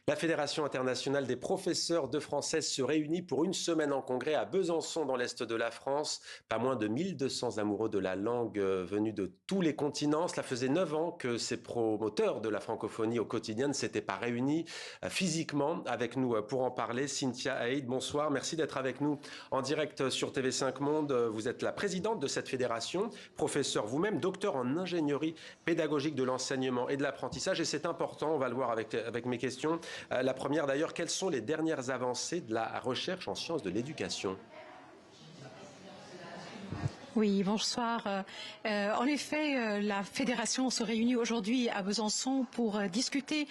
La Fédération internationale des professeurs de français se réunit pour une semaine en congrès à Besançon dans l'Est de la France. Pas moins de 1200 amoureux de la langue venus de tous les continents. Cela faisait 9 ans que ces promoteurs de la francophonie au quotidien ne s'étaient pas réunis physiquement. Avec nous pour en parler, Cynthia Haïd, bonsoir. Merci d'être avec nous en direct sur TV5 Monde. Vous êtes la présidente de cette fédération, professeur vous-même, docteur en ingénierie pédagogique de l'enseignement et de l'apprentissage. Et c'est important, on va le voir avec mes questions. La première d'ailleurs, quelles sont les dernières avancées de la recherche en sciences de l'éducation ? Oui, bonsoir. En effet, la fédération se réunit aujourd'hui à Besançon pour discuter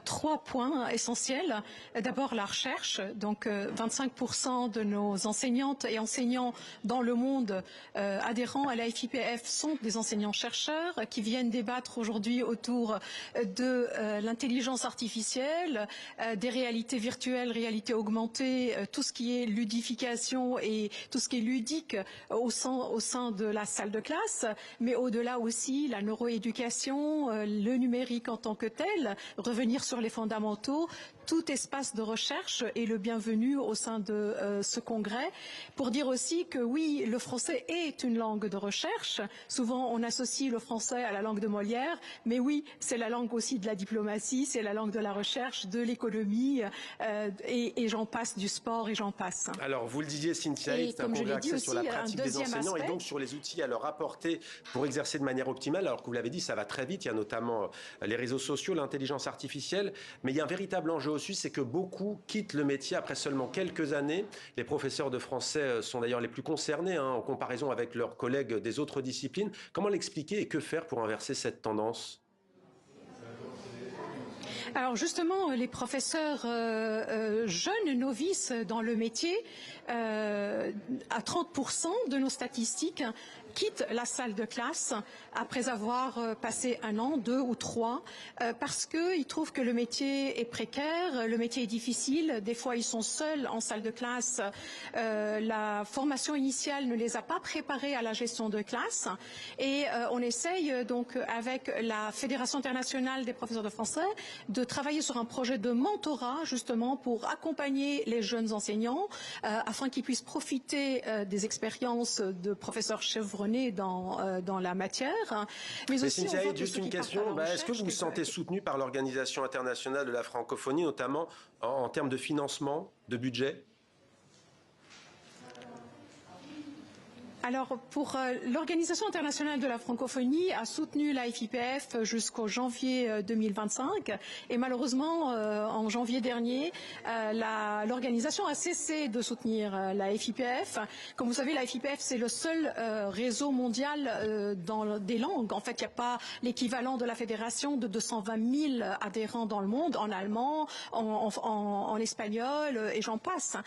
3 points essentiels. D'abord, la recherche. Donc, 25% de nos enseignantes et enseignants dans le monde adhérents à la FIPF sont des enseignants-chercheurs qui viennent débattre aujourd'hui autour de l'intelligence artificielle, des réalités virtuelles, réalité augmentée, tout ce qui est ludification et tout ce qui est ludique au sein de la salle de classe, mais au-delà aussi la neuroéducation, le numérique en tant que tel, revenir sur les fondamentaux. Tout espace de recherche est le bienvenu au sein de ce congrès, pour dire aussi que oui, le français est une langue de recherche. Souvent, on associe le français à la langue de Molière, mais oui, c'est la langue aussi de la diplomatie, c'est la langue de la recherche, de l'économie, et j'en passe, du sport, et j'en passe. Alors, vous le disiez, Cynthia, c'est un congrès axé sur la pratique des enseignants et donc sur les outils à leur apporter pour exercer de manière optimale. Alors que vous l'avez dit, ça va très vite. Il y a notamment les réseaux sociaux, l'intelligence artificielle. Mais il y a un véritable enjeu aussi, c'est que beaucoup quittent le métier après seulement quelques années. Les professeurs de français sont d'ailleurs les plus concernés en comparaison avec leurs collègues des autres disciplines. Comment l'expliquer et que faire pour inverser cette tendance ? Alors justement, les professeurs jeunes, novices dans le métier, à 30% de nos statistiques, quittent la salle de classe après avoir passé 1 an, 2 ou 3, parce qu'ils trouvent que le métier est précaire, le métier est difficile. Des fois, ils sont seuls en salle de classe. La formation initiale ne les a pas préparés à la gestion de classe. Et on essaye donc avec la Fédération internationale des professeurs de français de travailler sur un projet de mentorat justement pour accompagner les jeunes enseignants afin qu'ils puissent profiter des expériences de professeurs chevronnés dans la matière. Mais aussi, Cynthia, juste une question, est-ce que vous vous sentez soutenu par l'Organisation internationale de la francophonie, notamment en termes de financement, de budget ? Alors, pour l'Organisation internationale de la francophonie a soutenu la FIPF jusqu'au janvier 2025 et malheureusement, en janvier dernier, l'organisation a cessé de soutenir la FIPF. Comme vous savez, la FIPF, c'est le seul réseau mondial dans des langues. En fait, il n'y a pas l'équivalent de la fédération de 220 000 adhérents dans le monde, en allemand, en espagnol, et j'en passe.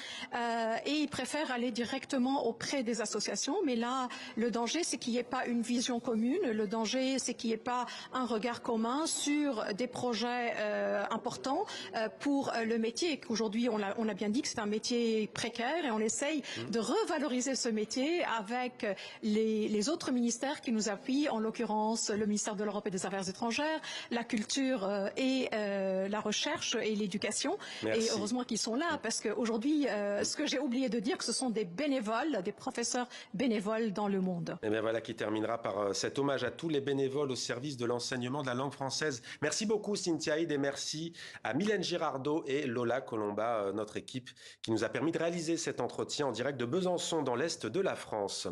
Et ils préfèrent aller directement auprès des associations. Mais là, le danger, c'est qu'il n'y ait pas une vision commune. Le danger, c'est qu'il n'y ait pas un regard commun sur des projets importants pour le métier. Et qu'aujourd'hui, on a bien dit que c'est un métier précaire et on essaye de revaloriser ce métier avec les autres ministères qui nous appuient, en l'occurrence le ministère de l'Europe et des Affaires étrangères, la culture et la recherche et l'éducation. Et heureusement qu'ils sont là, parce qu'aujourd'hui, ce que j'ai oublié de dire, que ce sont des bénévoles, des professeurs bénévoles dans le monde. Et bien voilà qui terminera par cet hommage à tous les bénévoles au service de l'enseignement de la langue française. Merci beaucoup Cynthia Haïd et merci à Mylène Girardot et Lola Colomba, notre équipe qui nous a permis de réaliser cet entretien en direct de Besançon dans l'Est de la France.